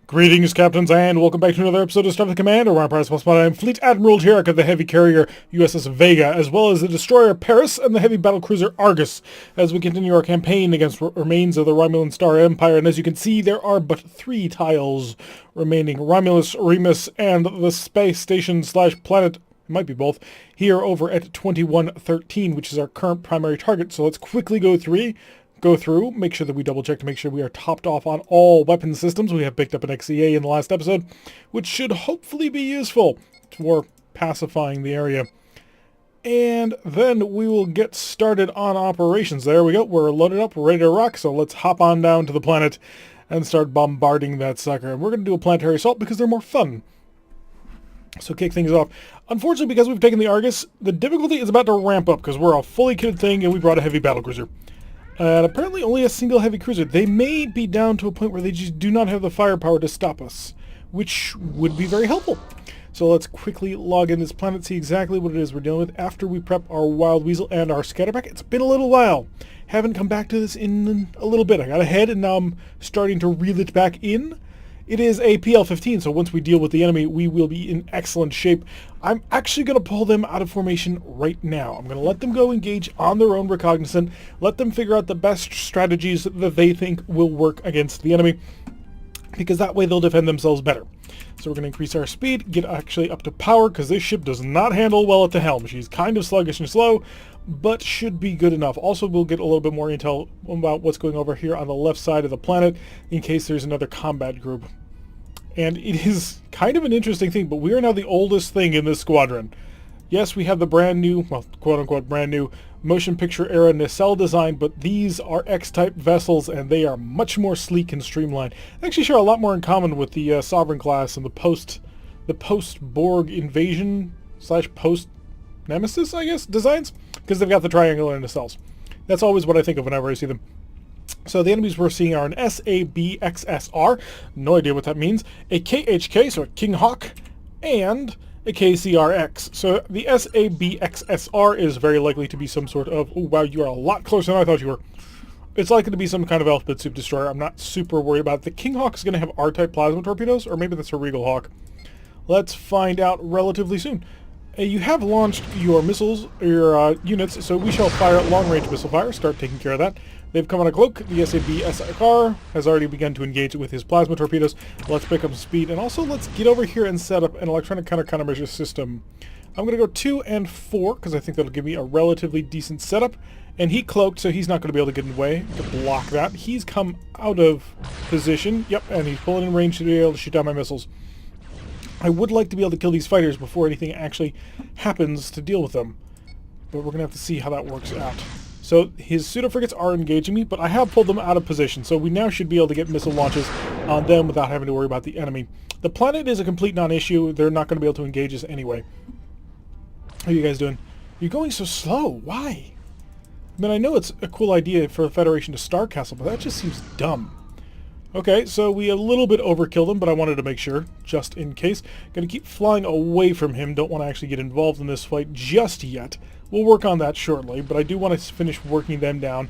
Greetings, Captains, and welcome back to another episode of Starfleet Command, Orion Pirates. I'm Fleet Admiral Jarek of the heavy carrier USS Vega, as well as the destroyer Paris and the heavy battlecruiser Argus, as we continue our campaign against remains of the Romulan Star Empire. And as you can see, there are but 3 tiles remaining: Romulus, Remus, and the space station / planet, it might be both, here over at 2113, which is our current primary target. So let's quickly go through, make sure that we double check to make sure we are topped off on all weapon systems. We have picked up an XCA in the last episode, which should hopefully be useful for pacifying the area. And then we will get started on operations. There we go. We're loaded up, we're ready to rock, so let's hop on down to the planet and start bombarding that sucker. And we're going to do a planetary assault because they're more fun. So kick things off. Unfortunately, because we've taken the Argus, the difficulty is about to ramp up because we're a fully kitted thing and we brought a heavy battlecruiser. And apparently only a single heavy cruiser. They may be down to a point where they just do not have the firepower to stop us, which would be very helpful. So let's quickly log in this planet, see exactly what it is we're dealing with after we prep our Wild Weasel and our Scatterback. It's been a little while. Haven't come back to this in a little bit. I got ahead and now I'm starting to reel it back in. It is a PL-15, so once we deal with the enemy, we will be in excellent shape. I'm actually going to pull them out of formation right now. I'm going to let them go engage on their own recognizance, let them figure out the best strategies that they think will work against the enemy, because that way they'll defend themselves better. So we're going to increase our speed, get actually up to power, because this ship does not handle well at the helm. She's kind of sluggish and slow, but should be good enough. Also, we'll get a little bit more intel about what's going over here on the left side of the planet in case there's another combat group. And it is kind of an interesting thing, but we are now the oldest thing in this squadron. Yes, we have the brand new, well, quote-unquote brand new, motion picture era nacelle design, but these are X-type vessels, and they are much more sleek and streamlined. They actually share a lot more in common with the Sovereign class and the post-Borg invasion / post-Nemesis, I guess, designs, because they've got the triangular nacelles. That's always what I think of whenever I see them. So the enemies we're seeing are an SABXSR, no idea what that means, a KHK, so a King Hawk, and a KCRX. So the SABXSR is very likely to be some sort of, oh wow, you are a lot closer than I thought you were. It's likely to be some kind of alphabet soup destroyer. I'm not super worried about it. The King Hawk is going to have R-type plasma torpedoes, or maybe that's a Regal Hawk. Let's find out relatively soon. You have launched your missiles, your units, so we shall fire long-range missile fire, start taking care of that. They've come on a cloak. The SAB-SIR has already begun to engage with his plasma torpedoes. Let's pick up speed, and also let's get over here and set up an electronic countermeasure system. I'm going to go 2 and 4, because I think that'll give me a relatively decent setup. And he cloaked, so he's not going to be able to get in the way to block that. He's come out of position. Yep, and he's pulling in range to be able to shoot down my missiles. I would like to be able to kill these fighters before anything actually happens to deal with them. But we're going to have to see how that works out. So his pseudo-frigates are engaging me, but I have pulled them out of position, so we now should be able to get missile launches on them without having to worry about the enemy. The planet is a complete non-issue. They're not going to be able to engage us anyway. How are you guys doing? You're going so slow. Why? I mean, I know it's a cool idea for the Federation to Star Castle, but that just seems dumb. Okay, so we a little bit overkilled him, but I wanted to make sure, just in case. Gonna keep flying away from him. Don't want to actually get involved in this fight just yet. We'll work on that shortly, but I do want to finish working them down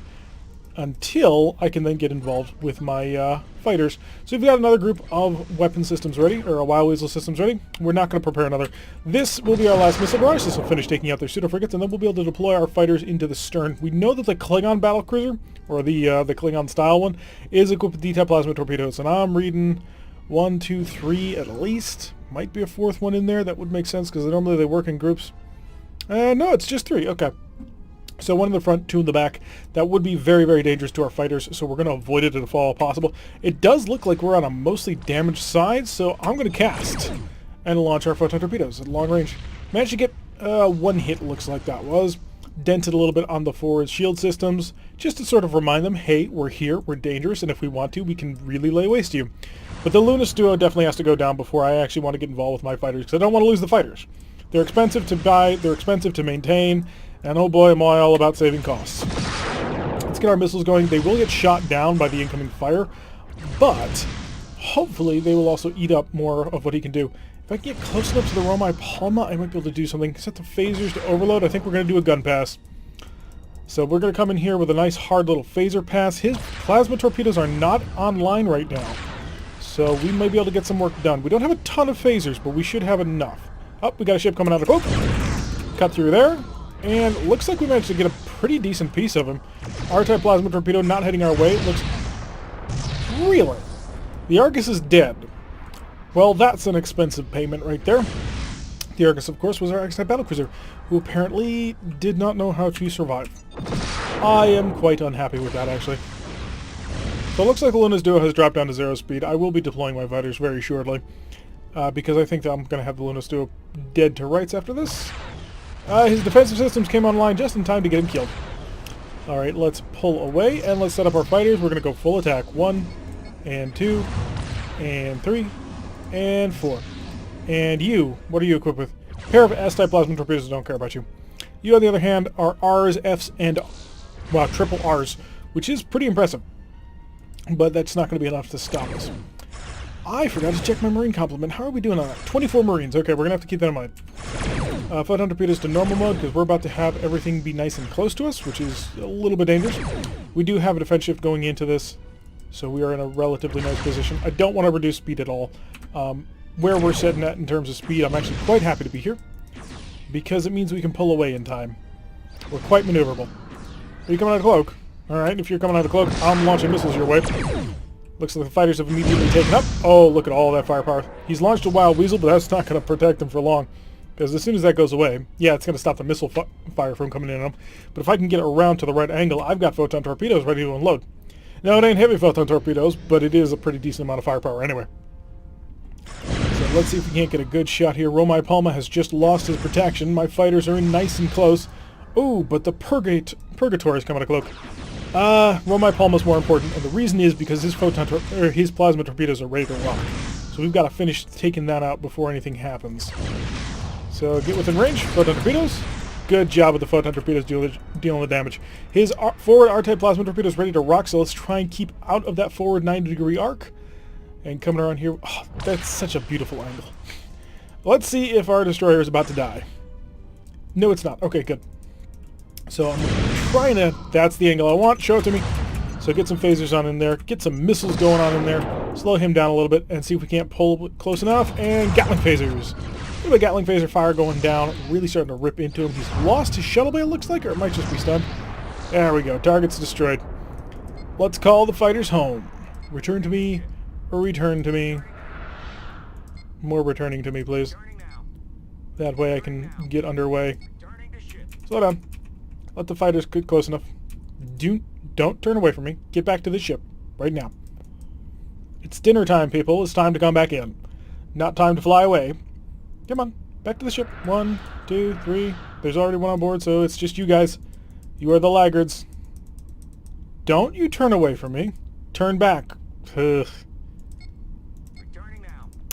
until I can then get involved with my fighters. So we've got another group of weapon systems ready, or a Wild Weasel systems ready. We're not going to prepare another. This will be our last missile barrage. This will finish taking out their pseudo-frigates, and then we'll be able to deploy our fighters into the stern. We know that the Klingon battlecruiser, or the Klingon-style one, is equipped with D-type plasma torpedoes, and I'm reading 1, 2, 3 at least. Might be a 4th one in there. That would make sense, because normally they work in groups. No, it's just 3. Okay. So 1 in the front, 2 in the back. That would be very, very dangerous to our fighters, so we're going to avoid it if at all possible. It does look like we're on a mostly damaged side, so I'm going to cast and launch our photon torpedoes at long range. Managed to get 1 hit, looks like that was. Dented a little bit on the forward shield systems, just to sort of remind them, hey, we're here, we're dangerous, and if we want to, we can really lay waste to you. But the Lunas duo definitely has to go down before I actually want to get involved with my fighters, because I don't want to lose the fighters. They're expensive to buy, they're expensive to maintain, and oh boy am I all about saving costs. Let's get our missiles going. They will get shot down by the incoming fire, but hopefully they will also eat up more of what he can do. If I can get close enough to the Romi Palma, I might be able to do something. Set the phasers to overload. I think we're going to do a gun pass. So we're going to come in here with a nice hard little phaser pass. His plasma torpedoes are not online right now. So we might be able to get some work done. We don't have a ton of phasers, but we should have enough. Oh, we got a ship coming out of cloak. Cut through there. And looks like we managed to get a pretty decent piece of him. R-type plasma torpedo not heading our way. It looks... Really? The Argus is dead. Well, that's an expensive payment right there. The Argus, of course, was our X-type battlecruiser, who apparently did not know how to survive. I am quite unhappy with that, actually. So it looks like the Luna's Duo has dropped down to 0 speed. I will be deploying my fighters very shortly, because I think that I'm going to have the Luna's Duo dead to rights after this. His defensive systems came online just in time to get him killed. Alright, let's pull away, and let's set up our fighters. We're going to go full attack. 1, and 2, and 3, and 4. And you, what are you equipped with? A pair of S-type plasma torpedoes, don't care about you. You, on the other hand, are R's, F's, and, well, triple R's, which is pretty impressive. But that's not going to be enough to stop us. I forgot to check my Marine complement. How are we doing on that? 24 Marines. Okay, we're going to have to keep that in mind. Photon torpedoes to normal mode, because we're about to have everything be nice and close to us, which is a little bit dangerous. We do have a defense shift going into this, so we are in a relatively nice position. I don't want to reduce speed at all. Where we're sitting at in terms of speed, I'm actually quite happy to be here, because it means we can pull away in time. We're quite maneuverable. Are you coming out of cloak? Alright, if you're coming out of cloak, I'm launching missiles your way. Looks like the fighters have immediately taken up. Oh, look at all that firepower. He's launched a Wild Weasel, but that's not going to protect him for long. Because as soon as that goes away, yeah, it's going to stop the missile fire from coming in on him. But if I can get it around to the right angle, I've got photon torpedoes ready to unload. Now, it ain't heavy photon torpedoes, but it is a pretty decent amount of firepower anyway. So let's see if we can't get a good shot here. Romai Palma has just lost his protection. My fighters are in nice and close. Ooh, but the Purgatory is coming to cloak. Romai Palma's more important, and the reason is because his his plasma torpedoes are ready to rock. So we've got to finish taking that out before anything happens. So get within range, photon torpedoes. Good job with the photon torpedoes dealing the damage. His forward R-type plasma torpedo is ready to rock, so let's try and keep out of that forward 90-degree arc. And coming around here, oh, that's such a beautiful angle. Let's see if our destroyer is about to die. No, it's not. Okay, good. So I'm trying to, that's the angle I want, show it to me. So get some phasers on in there, get some missiles going on in there, slow him down a little bit, and see if we can't pull close enough, and Gatling phasers. We have a Gatling phaser fire going down, really starting to rip into him. He's lost his shuttle bay, it looks like, or it might just be stunned. There we go, target's destroyed. Let's call the fighters home. Return to me, or return to me. More returning to me, please. That way I can get underway. Slow down. Let the fighters get close enough. Don't turn away from me. Get back to the ship. Right now. It's dinner time, people. It's time to come back in. Not time to fly away. Come on. Back to the ship. 1, 2, 3. There's already one on board, so it's just you guys. You are the laggards. Don't you turn away from me. Turn back. Ugh.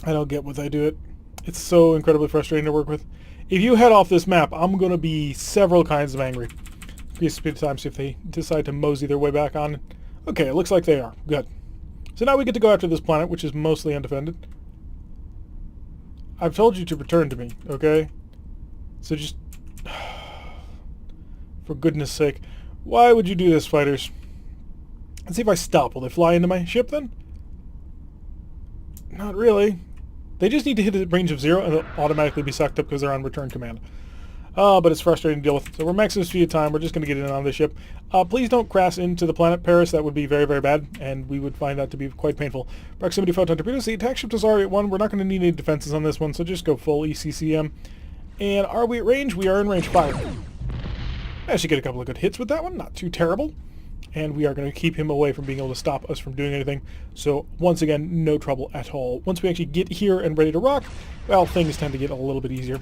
I don't get why they do it. It's so incredibly frustrating to work with. If you head off this map, I'm going to be several kinds of angry. Be a speed of time, see if they decide to mosey their way back on. Okay, it looks like they are. Good. So now we get to go after this planet, which is mostly undefended. I've told you to return to me, okay? So just... for goodness sake. Why would you do this, fighters? Let's see if I stop. Will they fly into my ship, then? Not really. They just need to hit a range of 0 and they'll automatically be sucked up because they're on return command. But it's frustrating to deal with. So we're maxing speed of time. We're just going to get in on this ship. Please don't crash into the planet Paris. That would be very, very bad, and we would find that to be quite painful. Proximity photon torpedoes. The attack ship is already at 1. We're not going to need any defenses on this one, so just go full ECCM. And are we at range? We are in range fire. I should get a couple of good hits with that one. Not too terrible. And we are going to keep him away from being able to stop us from doing anything. So, once again, no trouble at all. Once we actually get here and ready to rock, well, things tend to get a little bit easier.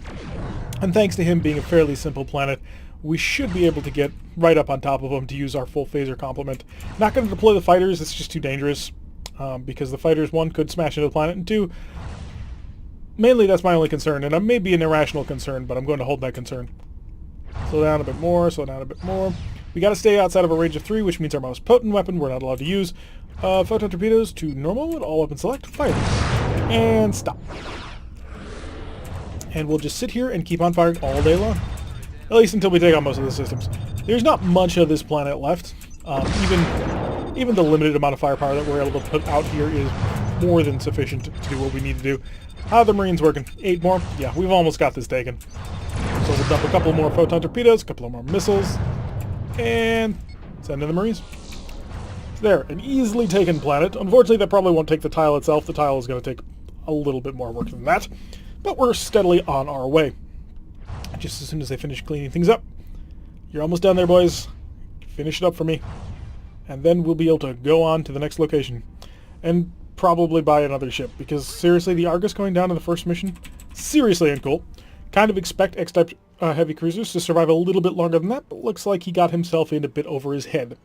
And thanks to him being a fairly simple planet, we should be able to get right up on top of him to use our full phaser complement. Not going to deploy the fighters, it's just too dangerous. Because the fighters, 1, could smash into the planet, and 2, mainly that's my only concern. And it may be an irrational concern, but I'm going to hold that concern. Slow down a bit more, slow down a bit more. We got to stay outside of a range of 3, which means our most potent weapon we're not allowed to use. Photon torpedoes to normal mode, all weapon select, fire. And stop. And we'll just sit here and keep on firing all day long. At least until we take out most of the systems. There's not much of this planet left. Even the limited amount of firepower that we're able to put out here is more than sufficient to do what we need to do. How are the Marines working? 8 more? Yeah, we've almost got this taken. So we'll dump a couple more photon torpedoes, a couple of more missiles, and send in the Marines. There, an easily taken planet. Unfortunately, that probably won't take the tile itself. The tile is going to take a little bit more work than that. But we're steadily on our way. Just as soon as they finish cleaning things up. You're almost done there, boys. Finish it up for me. And then we'll be able to go on to the next location. And probably buy another ship. Because, seriously, the Argus going down in the first mission? Seriously uncool. Kind of expect X-type heavy cruisers to survive a little bit longer than that, but looks like he got himself in a bit over his head.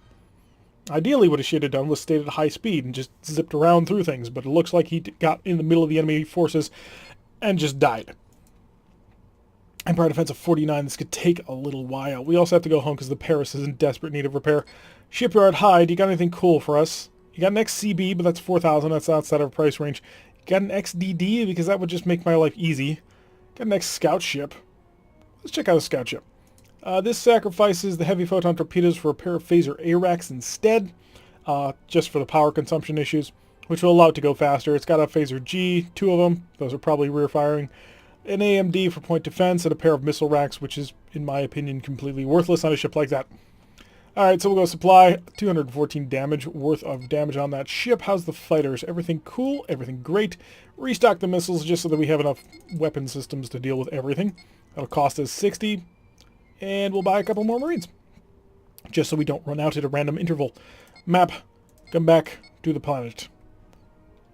Ideally, what he should have done was stayed at high speed and just zipped around through things, but it looks like he got in the middle of the enemy forces and just died. Empire Defense of 49, this could take a little while. We also have to go home because the Paris is in desperate need of repair. Shipyard Hyde, you got anything cool for us? You got an XCB, but that's 4,000, that's outside of price range. You got an XDD, because that would just make my life easy. Got an X-Scout ship. Let's check out a scout ship. This sacrifices the heavy photon torpedoes for a pair of phaser ARACs instead, just for the power consumption issues, which will allow it to go faster. It's got a phaser G, 2 of them. Those are probably rear firing. An AMD for point defense, and a pair of missile racks, which is, in my opinion, completely worthless on a ship like that. Alright, so we'll go supply. 214 damage worth of damage on that ship. How's the fighters? Everything cool? Everything great? Restock the missiles just so that we have enough weapon systems to deal with everything. That'll cost us 60. And we'll buy a couple more Marines. Just so we don't run out at a random interval. Map. Come back to the planet.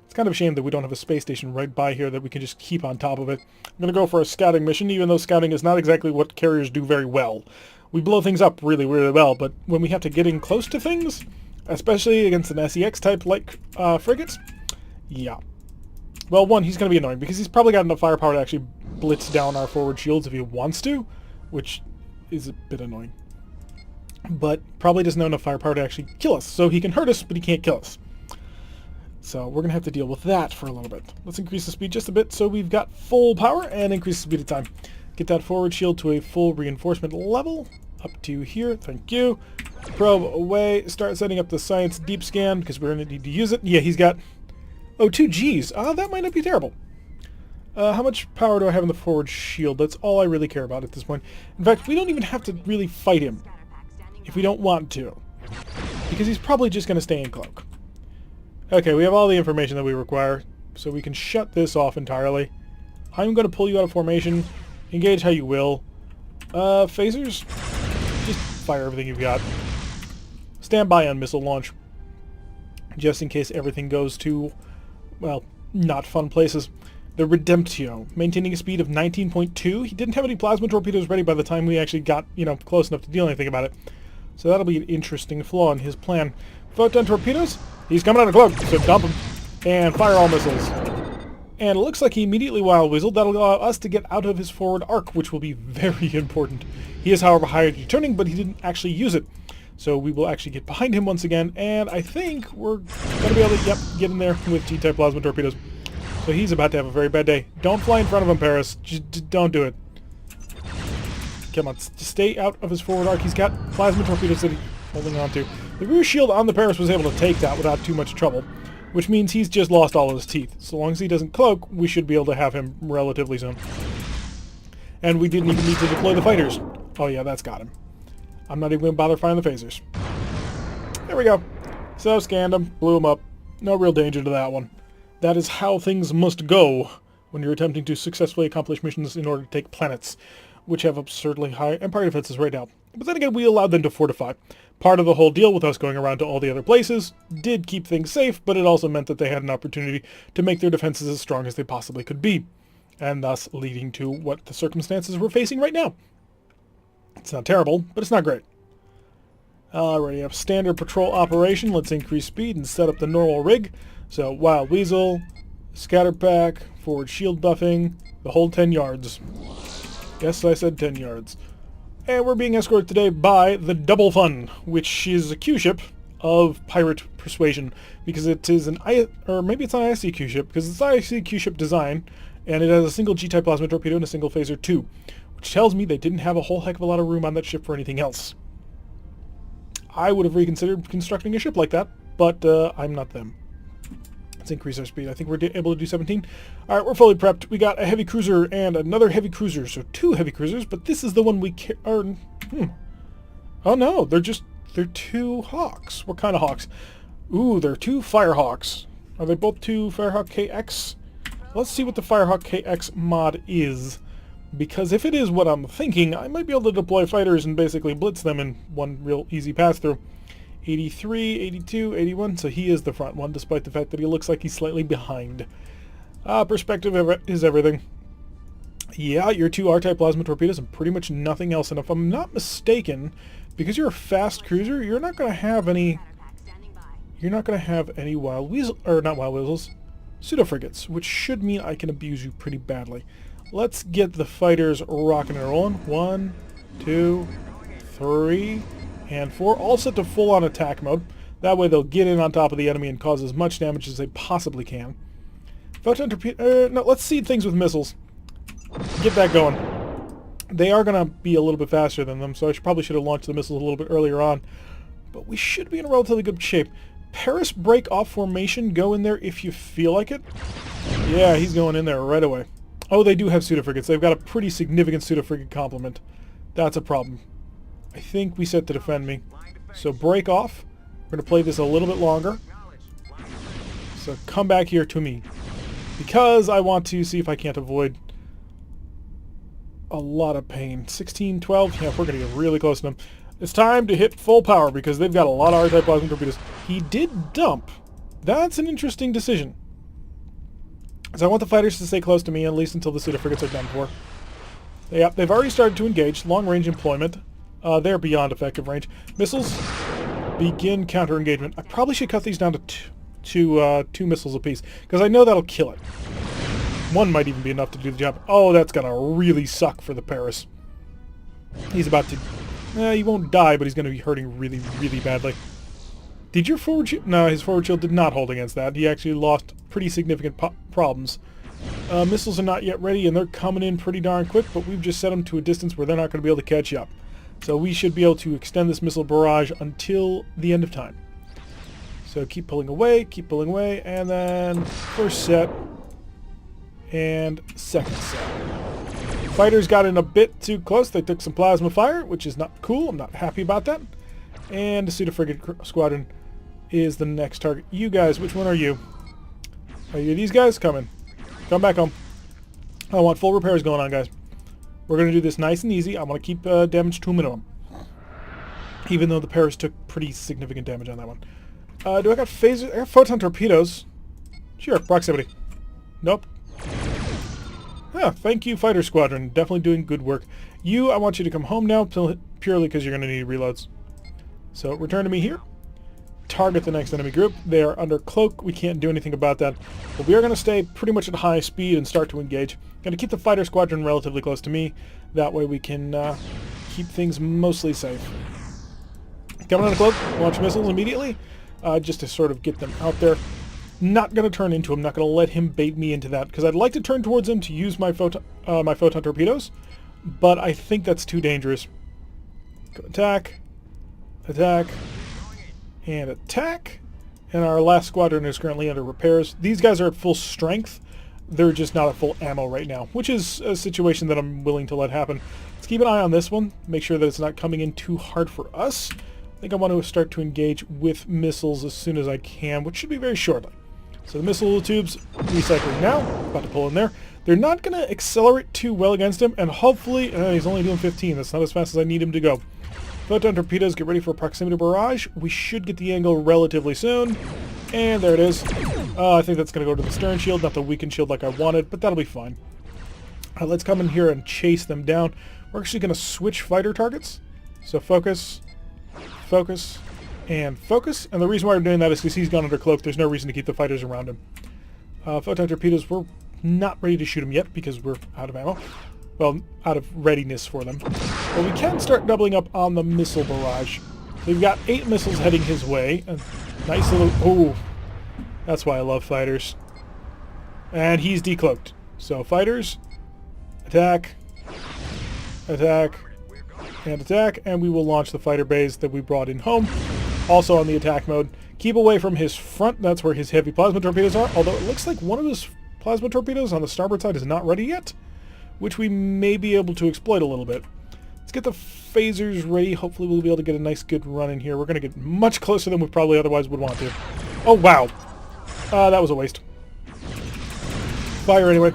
It's kind of a shame that we don't have a space station right by here that we can just keep on top of it. I'm going to go for a scouting mission, even though scouting is not exactly what carriers do very well. We blow things up really, really well, but when we have to get in close to things, especially against an SEX-type like frigates, yeah. Well, one, he's going to be annoying, because he's probably got enough firepower to actually blitz down our forward shields if he wants to, which is a bit annoying. But probably doesn't have enough firepower to actually kill us, so he can hurt us, but he can't kill us. So we're going to have to deal with that for a little bit. Let's increase the speed just a bit so we've got full power and increase the speed of time. Get that forward shield to a full reinforcement level. Up to here. Thank you. Probe away. Start setting up the science deep scan because we're going to need to use it. Yeah, he's got... Oh, 2 Gs. That might not be terrible. How much power do I have in the forward shield? That's all I really care about at this point. In fact, we don't even have to really fight him if we don't want to. Because he's probably just going to stay in cloak. Okay, we have all the information that we require, so we can shut this off entirely. I'm going to pull you out of formation. Engage how you will. Phasers, just fire everything you've got. Stand by on missile launch, just in case everything goes to, well, not fun places. The Redemptio, maintaining a speed of 19.2. He didn't have any plasma torpedoes ready by the time we actually got, close enough to do anything about it. So that'll be an interesting flaw in his plan. Photon torpedoes? He's coming out of cloak, so dump him. And fire all missiles. And it looks like he immediately wild whistled. That'll allow us to get out of his forward arc, which will be very important. He is, however, high returning, but he didn't actually use it. So we will actually get behind him once again, and I think we're going to be able to, get in there with T-type plasma torpedoes. So he's about to have a very bad day. Don't fly in front of him, Paris. Just don't do it. Come on, stay out of his forward arc. He's got plasma torpedoes that he's holding on to. The rear shield on the Paris was able to take that without too much trouble, which means he's just lost all of his teeth. So long as he doesn't cloak, we should be able to have him relatively soon. And we didn't even need to deploy the fighters. Oh yeah, that's got him. I'm not even going to bother firing the phasers. There we go. So scanned him, blew him up. No real danger to that one. That is how things must go when you're attempting to successfully accomplish missions in order to take planets, which have absurdly high Empire defenses right now. But then again, we allowed them to fortify. Part of the whole deal with us going around to all the other places did keep things safe, but it also meant that they had an opportunity to make their defenses as strong as they possibly could be, and thus leading to what the circumstances we're facing right now. It's not terrible, but it's not great. Alrighty, have standard patrol operation. Let's increase speed and set up the normal rig. So, Wild Weasel, scatter pack, forward shield buffing, the whole 10 yards. Yes, I said 10 yards. And we're being escorted today by the Double Fun, which is a Q-ship of pirate persuasion, because it is an maybe it's an ISC Q-ship, because it's ISC Q-ship design, and it has a single G-type plasma torpedo and a single phaser 2, which tells me they didn't have a whole heck of a lot of room on that ship for anything else. I would have reconsidered constructing a ship like that, but I'm not them. Let's increase our speed. I think we're able to do 17. All right, we're fully prepped. We got a heavy cruiser and another heavy cruiser, so 2 heavy cruisers, but this is the one we are... Oh no, they're 2 Hawks. What kind of Hawks? Ooh, they're 2 Firehawks. Are they both 2 Firehawk KX? Let's see what the Firehawk KX mod is. Because if it is what I'm thinking, I might be able to deploy fighters and basically blitz them in one real easy pass-through. 83, 82, 81, so he is the front one, despite the fact that he looks like he's slightly behind. Perspective is everything. Yeah, your 2 R-type plasma torpedoes and pretty much nothing else. And if I'm not mistaken, because you're a fast cruiser, you're not going to have any... You're not going to have any wild weasel... Or not wild weasels. Pseudo-frigates, which should mean I can abuse you pretty badly. Let's get the fighters rocking and rolling. 1, 2, 3... and 4, all set to full-on attack mode. That way they'll get in on top of the enemy and cause as much damage as they possibly can. Photon torpedo... no, let's seed things with missiles. Get that going. They are going to be a little bit faster than them, so I probably should have launched the missiles a little bit earlier on. But we should be in relatively good shape. Paris break off formation. Go in there if you feel like it. Yeah, he's going in there right away. Oh, they do have pseudo-frigates. They've got a pretty significant pseudo-frigate complement. That's a problem. I think we set to defend me. So break off. We're going to play this a little bit longer. So come back here to me. Because I want to see if I can't avoid a lot of pain. 16, 12. Yeah, we're going to get really close to them. It's time to hit full power because they've got a lot of R-type plasma torpedoes. He did dump. That's an interesting decision. So I want the fighters to stay close to me at least until the pseudo-frigates are done for. Yeah, they've already started to engage. Long-range employment. They're beyond effective range. Missiles, begin counter-engagement. I probably should cut these down to 2 missiles apiece, because I know that'll kill it. 1 might even be enough to do the job. Oh, that's gonna really suck for the Paris. He's about to... he won't die, but he's gonna be hurting really, really badly. Did your forward shield... No, his forward shield did not hold against that. He actually lost pretty significant problems. Missiles are not yet ready, and they're coming in pretty darn quick, but we've just set them to a distance where they're not going to be able to catch up. So we should be able to extend this missile barrage until the end of time. So keep pulling away, and then first set, and second set. Fighters got in a bit too close. They took some plasma fire, which is not cool. I'm not happy about that. And the pseudo-frigate squadron is the next target. You guys, which one are you? Are you these guys? Come in. Come back home. I want full repairs going on, guys. We're going to do this nice and easy. I want to keep damage to a minimum. Even though the Paris took pretty significant damage on that one. Do I got phasers? I got photon torpedoes. Sure, proximity. Nope. Yeah, thank you, Fighter Squadron. Definitely doing good work. You, I want you to come home now, purely because you're going to need reloads. So, return to me here. Target the next enemy group. They are under cloak. We can't do anything about that. But we are going to stay pretty much at high speed and start to engage. Going to keep the Fighter Squadron relatively close to me. That way we can keep things mostly safe. Coming on the cloak. Launch missiles immediately. Just to sort of get them out there. Not going to turn into him. Not going to let him bait me into that. Because I'd like to turn towards him to use my photon torpedoes. But I think that's too dangerous. Attack. Attack. And attack. And our last squadron is currently under repairs. These guys are at full strength. They're just not at full ammo right now, which is a situation that I'm willing to let happen. Let's keep an eye on this one. Make sure that it's not coming in too hard for us. I think I want to start to engage with missiles as soon as I can, which should be very shortly. So the missile tubes recycling now. About to pull in there. They're not going to accelerate too well against him, and hopefully... he's only doing 15. That's not as fast as I need him to go. Photon torpedoes, get ready for a proximity barrage. We should get the angle relatively soon. And there it is. I think that's going to go to the stern shield, not the weakened shield like I wanted, but that'll be fine. Let's come in here and chase them down. We're actually going to switch fighter targets. So focus, focus, and focus. And the reason why we're doing that is because he's gone under cloak. There's no reason to keep the fighters around him. Photon torpedoes, we're not ready to shoot them yet because we're out of ammo. Well, out of readiness for them. But we can start doubling up on the missile barrage. We've got 8 missiles heading his way. A nice little... Oh, that's why I love fighters. And he's decloaked. So fighters, attack, attack, and attack. And we will launch the fighter bays that we brought in home. Also on the attack mode. Keep away from his front. That's where his heavy plasma torpedoes are. Although it looks like one of his plasma torpedoes on the starboard side is not ready yet, which we may be able to exploit a little bit. Let's get the phasers ready. Hopefully we'll be able to get a nice good run in here. We're going to get much closer than we probably otherwise would want to. Oh, wow. That was a waste. Fire anyway.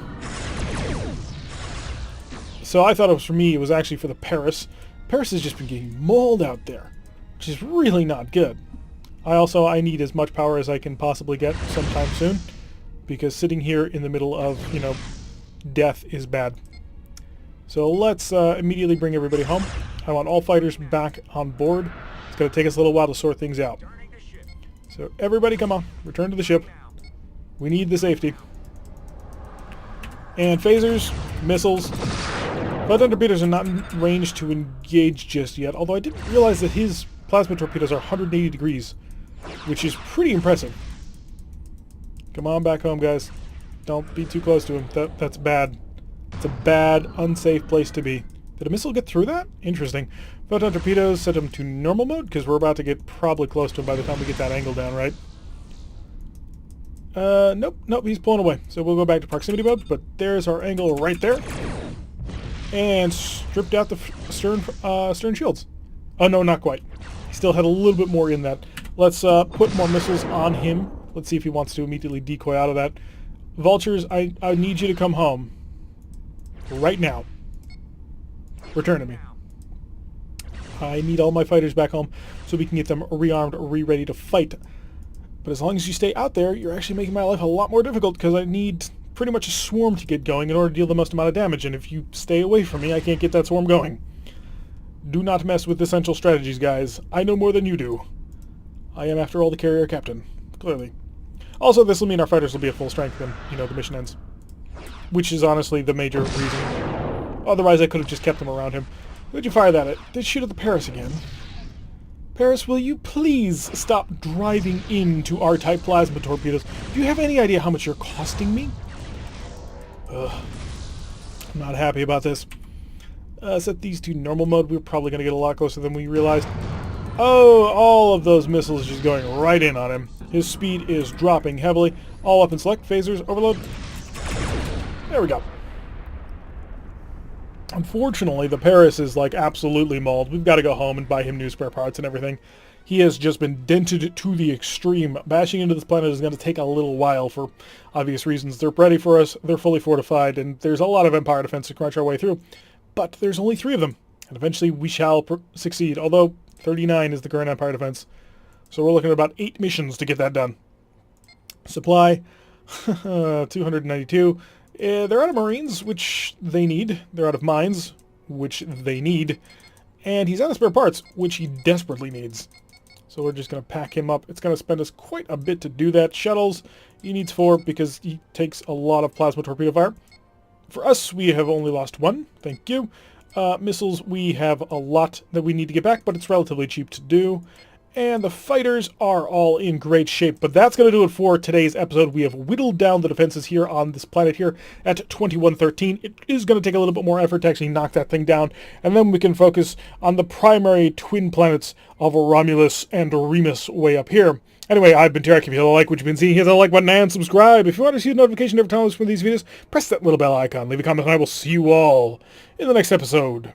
So I thought it was for me. It was actually for the Paris. Paris has just been getting mauled out there, which is really not good. I need as much power as I can possibly get sometime soon, because sitting here in the middle of, death is bad. So let's immediately bring everybody home. I want all fighters back on board. It's going to take us a little while to sort things out. So everybody come on, return to the ship. We need the safety. And phasers, missiles. Photon torpedoes are not in range to engage just yet, although I didn't realize that his plasma torpedoes are 180 degrees, which is pretty impressive. Come on back home, guys. Don't be too close to him. That's bad. It's a bad, unsafe place to be. Did a missile get through that? Interesting. Photon torpedoes, set him to normal mode, because we're about to get probably close to him by the time we get that angle down, right? Nope, he's pulling away. So we'll go back to proximity mode, but there's our angle right there. And stripped out the stern shields. Oh, no, not quite. He still had a little bit more in that. Let's put more missiles on him. Let's see if he wants to immediately decoy out of that. Vultures, I need you to come home. Right now. Return to me. I need all my fighters back home so we can get them rearmed, re-ready to fight. But as long as you stay out there, you're actually making my life a lot more difficult, because I need pretty much a swarm to get going in order to deal the most amount of damage, and if you stay away from me, I can't get that swarm going. Do not mess with essential strategies, guys. I know more than you do. I am, after all, the carrier captain. Clearly. Also, this will mean our fighters will be at full strength when, the mission ends. Which is honestly the major reason. Otherwise, I could have just kept them around him. Who'd you fire that at? Did shoot at the Paris again. Paris, will you please stop driving into R-type plasma torpedoes? Do you have any idea how much you're costing me? Ugh. I'm not happy about this. Set these to normal mode. We're probably going to get a lot closer than we realized. Oh, all of those missiles just going right in on him. His speed is dropping heavily. All weapons select. Phasers. Overload. There we go. Unfortunately, the Paris is absolutely mauled. We've got to go home and buy him new spare parts and everything. He has just been dented to the extreme. Bashing into this planet is going to take a little while for obvious reasons. They're ready for us, they're fully fortified, and there's a lot of Empire defense to crunch our way through. But there's only 3 of them, and eventually we shall succeed, although 39 is the current Empire defense. So we're looking at about 8 missions to get that done. Supply, 292. They're out of Marines, which they need. They're out of mines, which they need. And he's out of spare parts, which he desperately needs. So we're just going to pack him up. It's going to spend us quite a bit to do that. Shuttles, he needs 4 because he takes a lot of plasma torpedo fire. For us, we have only lost 1. Thank you. Missiles, we have a lot that we need to get back, but it's relatively cheap to do. And the fighters are all in great shape. But that's going to do it for today's episode. We have whittled down the defenses here on this planet here at 2113. It is going to take a little bit more effort to actually knock that thing down. And then we can focus on the primary twin planets of Romulus and Remus way up here. Anyway, I've been Tarek. If you like what you've been seeing, hit the like button and subscribe. If you want to receive a notification every time I post one of these videos, press that little bell icon. Leave a comment and I will see you all in the next episode.